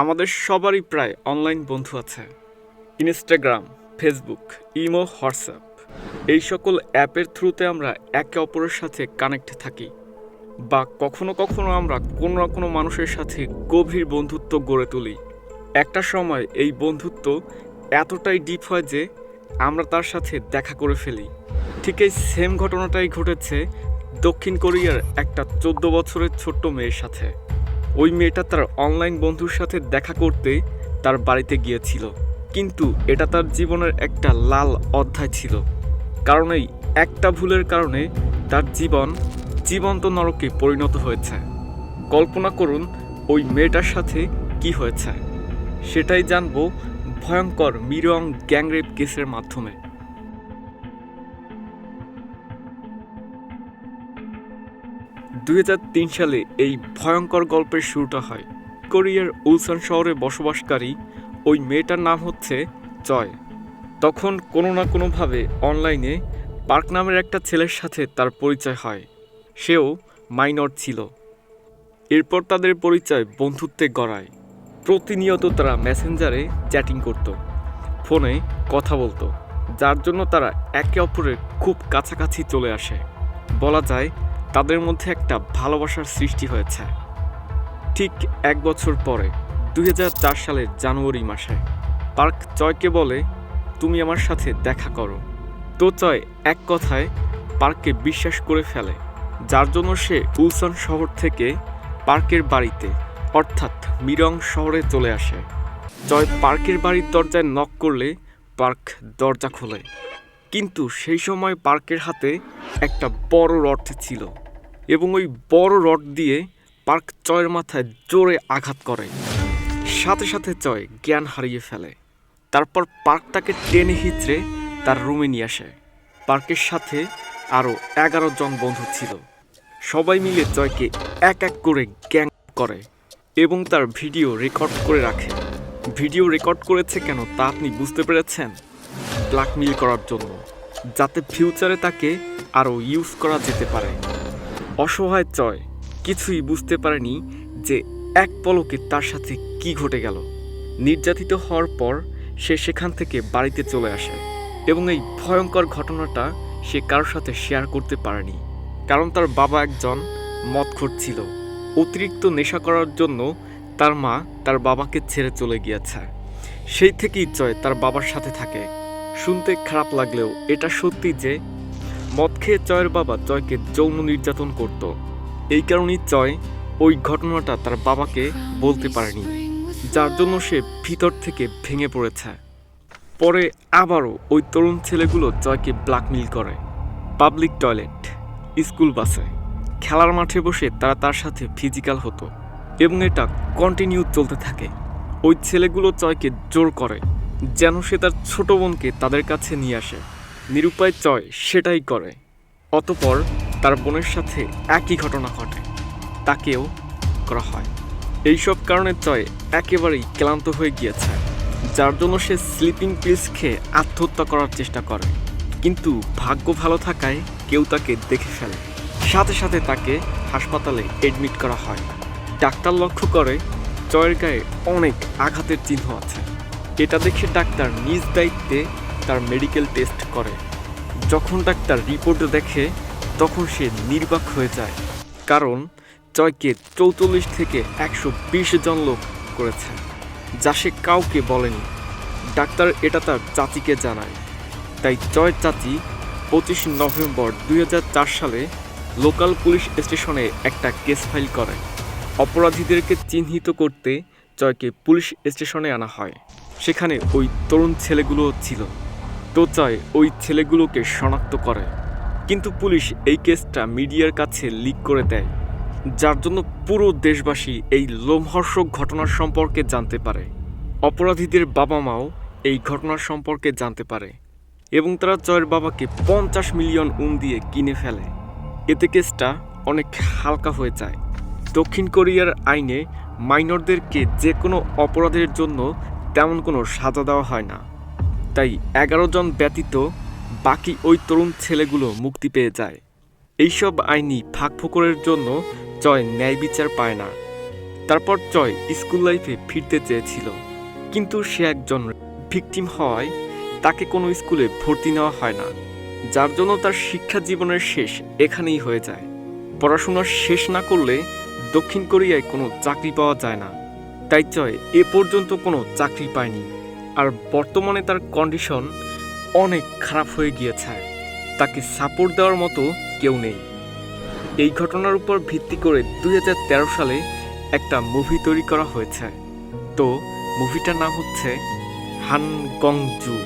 আমাদের সবারই প্রায় অনলাইন বন্ধু আছে। ইনস্টাগ্রাম, ফেসবুক, ইমো, হোয়াটসঅ্যাপ এই সকল অ্যাপের থ্রুতে আমরা একে অপরের সাথে কানেক্ট থাকি, বা কখনো কখনো আমরা কোনো না কোনো মানুষের সাথে গভীর বন্ধুত্ব গড়ে তুলি। একটা সময় এই বন্ধুত্ব এতটাই ডিপ হয় যে আমরা তার সাথে দেখা করে ফেলি। ঠিক এই সেম ঘটনাটাই ঘটেছে দক্ষিণ কোরিয়ার একটা 14 বছরের ছোট্ট মেয়ের সাথে। ওই মেয়েটা তার অনলাইন বন্ধুর সাথে দেখা করতে তার বাড়িতে গিয়েছিল, কিন্তু এটা তার জীবনের একটা লাল অধ্যায় ছিল। কারণ এই একটা ভুলের কারণে তার জীবন জীবন্ত নরকে পরিণত হয়েছে। কল্পনা করুন ওই মেয়েটার সাথে কি হয়েছে। সেটাই জানবো ভয়ঙ্কর মিরং গ্যাংরেপ কেসের মাধ্যমে। 2003 সালে এই ভয়ঙ্কর গল্পের শুরুটা হয়। কোরিয়ার উলসান শহরে বসবাসকারী ওই মেয়েটার নাম হচ্ছে জয়। তখন কোনো না কোনোভাবে অনলাইনে পার্ক নামের একটা ছেলের সাথে তার পরিচয় হয়। সেও মাইনর ছিল। এরপর তাদের পরিচয় বন্ধুত্বে গড়ায়। প্রতিনিয়ত তারা মেসেঞ্জারে চ্যাটিং করত, ফোনে কথা বলতো, যার জন্য তারা একে অপরের খুব কাছাকাছি চলে আসে। বলা যায় তাদের মধ্যে একটা ভালোবাসার সৃষ্টি হয়েছে। ঠিক এক বছর পরে 2004 সালের জানুয়ারি মাসে পার্ক চয়কে বলে, তুমি আমার সাথে দেখা করো। তো চয় এক কথায় পার্ককে বিশ্বাস করে ফেলে, যার জন্য সে উলসান শহর থেকে পার্কের বাড়িতে অর্থাৎ মিরং শহরে চলে আসে। জয় পার্কের বাড়ির দরজায় নক করলে পার্ক দরজা খোলে, কিন্তু সেই সময় পার্কের হাতে একটা বড় রড ছিল এবং ওই বড় রড দিয়ে পার্ক চয়ের মাথায় জোরে আঘাত করে। সাথে সাথে চয় জ্ঞান হারিয়ে ফেলে। তারপর পার্ক তাকে টেনে হিঁচড়ে তার রুমে নিয়ে আসে। পার্কের সাথে আরও 11 জন বন্ধু ছিল। সবাই মিলে জয়কে এক এক করে গ্যাং করে এবং তার ভিডিও রেকর্ড করে রাখে। ভিডিও রেকর্ড করেছে কেন তা আপনি বুঝতে পেরেছেন? ব্ল্যাকমেইল করার জন্য, যাতে ফিউচারে তাকে আরও ইউজ করা যেতে পারে। অসহায় চয় কিছুই বুঝতে পারেনি যে এক পলকে তার সাথে কি ঘটে গেল। নির্যাতিত হওয়ার পর সে সেখান থেকে বাড়িতে চলে আসে এবং এই ভয়ঙ্কর ঘটনাটা সে কারোর সাথে শেয়ার করতে পারেনি, কারণ তার বাবা একজন মদখোর ছিল। অতিরিক্ত নেশা করার জন্য তার মা তার বাবাকে ছেড়ে চলে গিয়েছে। সেই থেকেই জয় তার বাবার সাথে থাকে। শুনতে খারাপ লাগলেও এটা সত্যি যে মদ খেয়ে জয়ের বাবা জয়কে যৌন নির্যাতন করত। এই কারণেই জয় ওই ঘটনাটা তার বাবাকে বলতে পারেনি, যার জন্য সে ভিতর থেকে ভেঙে পড়েছে। পরে আবারও ওই তরুণ ছেলেগুলো জয়কে ব্ল্যাকমেইল করে। পাবলিক টয়লেট, স্কুল বাসে, খেলার মাঠে বসে তারা তার সাথে ফিজিক্যাল হতো এবং এটা কন্টিনিউ চলতে থাকে। ওই ছেলেগুলো জয়কে জোর করে যেন সে তার ছোট বোনকে তাদের কাছে নিয়ে আসে। নিরুপায় জয় সেটাই করে। অতপর তার বোনের সাথে একই ঘটনা ঘটে, তাকেও করা হয়। এইসব কারণে জয় একেবারেই ক্লান্ত হয়ে গিয়েছে, যার জন্য সে স্লিপিং পিলস খেয়ে আত্মহত্যা করার চেষ্টা করে। কিন্তু ভাগ্য ভালো থাকায় কেউ তাকে দেখে ফেলে। সাথে সাথে তাকে হাসপাতালে এডমিট করা হয়। ডাক্তার লক্ষ্য করে জয়ের গায়ে অনেক আঘাতের চিহ্ন আছে। এটা দেখে ডাক্তার নিজ দায়িত্বে তার মেডিকেল টেস্ট করে। যখন ডাক্তার রিপোর্ট দেখে তখন সে নির্বাক হয়ে যায়, কারণ জয়কে 44 থেকে 120 জন লোক করেছে, যা সে কাউকে বলেনি। ডাক্তার এটা তার চাচিকে জানায়। তাই জয়ের চাচি 25 নভেম্বর 2004 সালে লোকাল পুলিশ স্টেশনে একটা কেস ফাইল করে। অপরাধীদেরকে চিহ্নিত করতে জয়কে পুলিশ স্টেশনে আনা হয়। সেখানে ওই তরুণ ছেলেগুলোও ছিল। তো জয় ওই ছেলেগুলোকে শনাক্ত করে, কিন্তু পুলিশ এই কেসটা মিডিয়ার কাছে লিক করে দেয়, যার জন্য পুরো দেশবাসী এই লোমহর্ষক ঘটনার সম্পর্কে জানতে পারে। অপরাধীদের বাবা মাও এই ঘটনার সম্পর্কে জানতে পারে এবং তারা জয়ের বাবাকে 50 মিলিয়ন উন দিয়ে কিনে ফেলে। এতে কেসটা অনেক হালকা হয়ে যায়। দক্ষিণ কোরিয়ার আইনে মাইনরদেরকে যে কোনো অপরাধের জন্য তেমন কোনো সাজা দেওয়া হয় না। তাই 11 জন ব্যতীত বাকি ওই তরুণ ছেলেগুলো মুক্তি পেয়ে যায়। এইসব আইনি ফাঁকফোকরের জন্য জয় ন্যায় বিচার পায় না। তারপর চয় স্কুল লাইফে ফিরতে চেয়েছিল, কিন্তু সে একজন ভিকটিম হওয়ায় তাকে কোনো স্কুলে ভর্তি নেওয়া হয় না, যার জন্য তার শিক্ষা জীবনের শেষ এখানেই হয়ে যায়। পড়াশোনা শেষ না করলে দক্ষিণ কোরিয়ায় কোনো চাকরি পাওয়া যায় না, তাই চয় এ পর্যন্ত কোনো চাকরি পায়নি। আর বর্তমানে তার কন্ডিশন অনেক খারাপ হয়ে গিয়েছে, তাকে সাপোর্ট দেওয়ার মতো কেউ নেই। এই ঘটনার উপর ভিত্তি করে 2013 সালে একটা মুভি তৈরি করা হয়েছে। তো মুভিটার নাম হচ্ছে হান গং জু।